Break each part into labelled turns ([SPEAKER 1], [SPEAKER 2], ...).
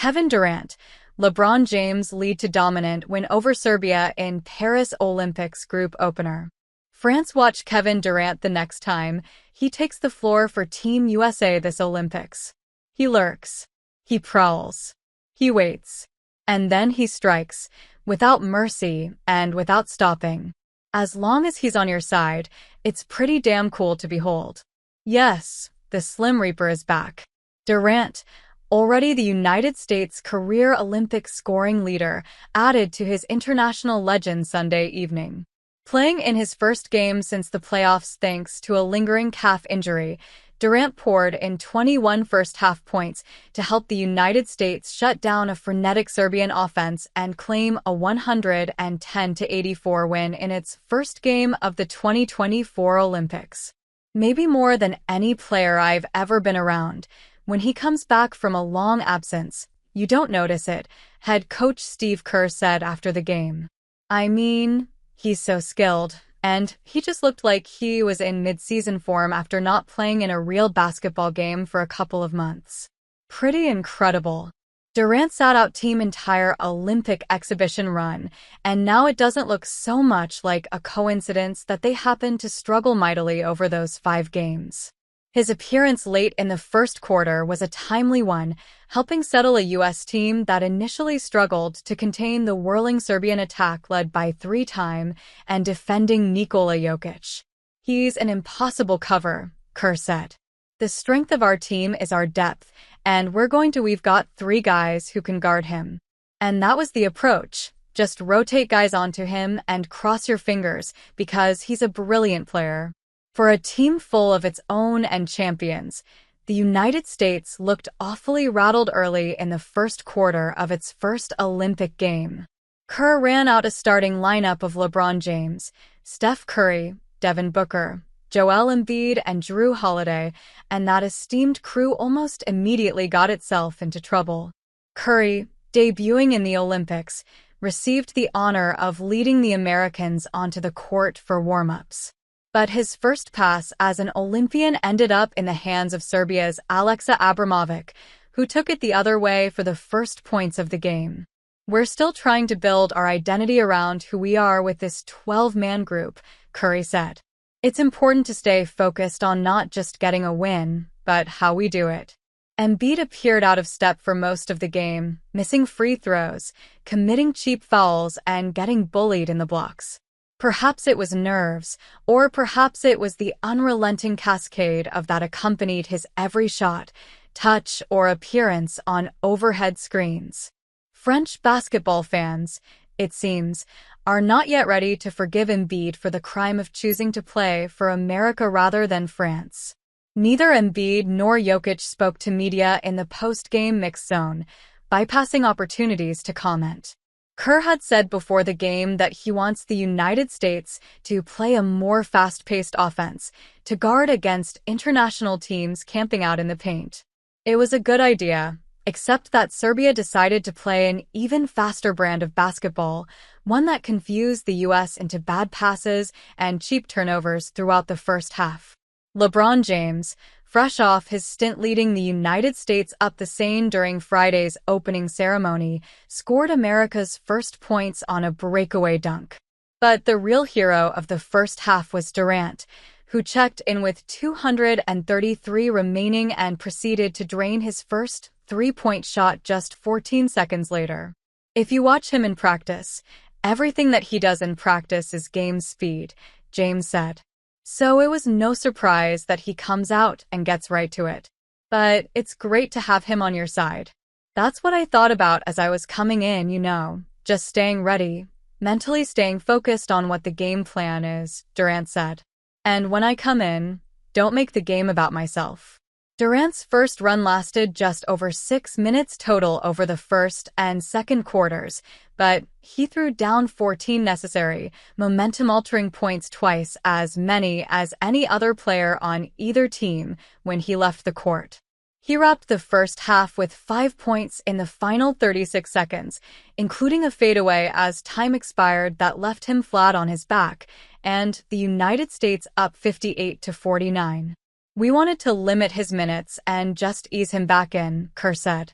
[SPEAKER 1] Kevin Durant, LeBron James lead to dominant win over Serbia in Paris Olympics group opener. France watch Kevin Durant the next time he takes the floor for Team USA this Olympics. He lurks. He prowls. He waits. And then he strikes, without mercy and without stopping. As long as he's on your side, it's pretty damn cool to behold. Yes, the Slim Reaper is back. Durant, already the United States career Olympic scoring leader, added to his international legend Sunday evening. Playing in his first game since the playoffs thanks to a lingering calf injury, Durant poured in 21 first-half points to help the United States shut down a frenetic Serbian offense and claim a 110-84 win in its first game of the 2024 Olympics. Maybe more than any player I've ever been around, when he comes back from a long absence, you don't notice it, head coach Steve Kerr said after the game. I mean, he's so skilled, and he just looked like he was in mid-season form after not playing in a real basketball game for a couple of months. Pretty incredible. Durant sat out team entire Olympic exhibition run, and now it doesn't look so much like a coincidence that they happened to struggle mightily over those 5 games. His appearance late in the first quarter was a timely one, helping settle a U.S. team that initially struggled to contain the whirling Serbian attack led by 3-time and defending Nikola Jokić. He's an impossible cover, Kerr said. The strength of our team is our depth, and we've got 3 guys who can guard him. And that was the approach. Just rotate guys onto him and cross your fingers because he's a brilliant player. For a team full of its own and champions, the United States looked awfully rattled early in the first quarter of its first Olympic game. Kerr ran out a starting lineup of LeBron James, Steph Curry, Devin Booker, Joel Embiid, and Jrue Holiday, and that esteemed crew almost immediately got itself into trouble. Curry, debuting in the Olympics, received the honor of leading the Americans onto the court for warm-ups. But his first pass as an Olympian ended up in the hands of Serbia's Aleksa Abramovic, who took it the other way for the first points of the game. We're still trying to build our identity around who we are with this 12-man group, Curry said. It's important to stay focused on not just getting a win, but how we do it. Embiid appeared out of step for most of the game, missing free throws, committing cheap fouls, and getting bullied in the blocks. Perhaps it was nerves, or perhaps it was the unrelenting cascade of that accompanied his every shot, touch, or appearance on overhead screens. French basketball fans, it seems, are not yet ready to forgive Embiid for the crime of choosing to play for America rather than France. Neither Embiid nor Jokić spoke to media in the post-game mix zone, bypassing opportunities to comment. Kerr had said before the game that he wants the United States to play a more fast-paced offense to guard against international teams camping out in the paint. It was a good idea, except that Serbia decided to play an even faster brand of basketball, one that confused the U.S. into bad passes and cheap turnovers throughout the first half. LeBron James, fresh off his stint leading the United States up the Seine during Friday's opening ceremony, scored America's first points on a breakaway dunk. But the real hero of the first half was Durant, who checked in with 233 remaining and proceeded to drain his first 3-point shot just 14 seconds later. If you watch him in practice, everything that he does in practice is game speed, James said. So it was no surprise that he comes out and gets right to it. But it's great to have him on your side. That's what I thought about as I was coming in, just staying ready, mentally staying focused on what the game plan is, Durant said. And when I come in, don't make the game about myself. Durant's first run lasted just over 6 minutes total over the first and second quarters, but he threw down 14 necessary, momentum-altering points, twice as many as any other player on either team when he left the court. He wrapped the first half with 5 points in the final 36 seconds, including a fadeaway as time expired that left him flat on his back, and the United States up 58-49. We wanted to limit his minutes and just ease him back in, Kerr said.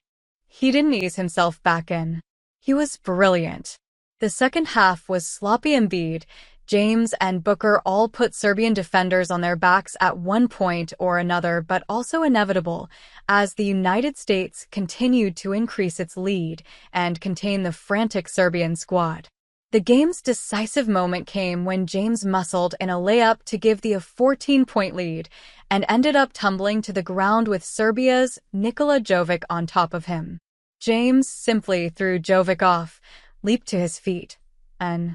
[SPEAKER 1] He didn't ease himself back in. He was brilliant. The second half was sloppy. Embiid, James, and Booker all put Serbian defenders on their backs at one point or another, but also inevitable as the United States continued to increase its lead and contain the frantic Serbian squad. The game's decisive moment came when James muscled in a layup to give a 14-point lead and ended up tumbling to the ground with Serbia's Nikola Jokić on top of him. James simply threw Jokić off, leaped to his feet, and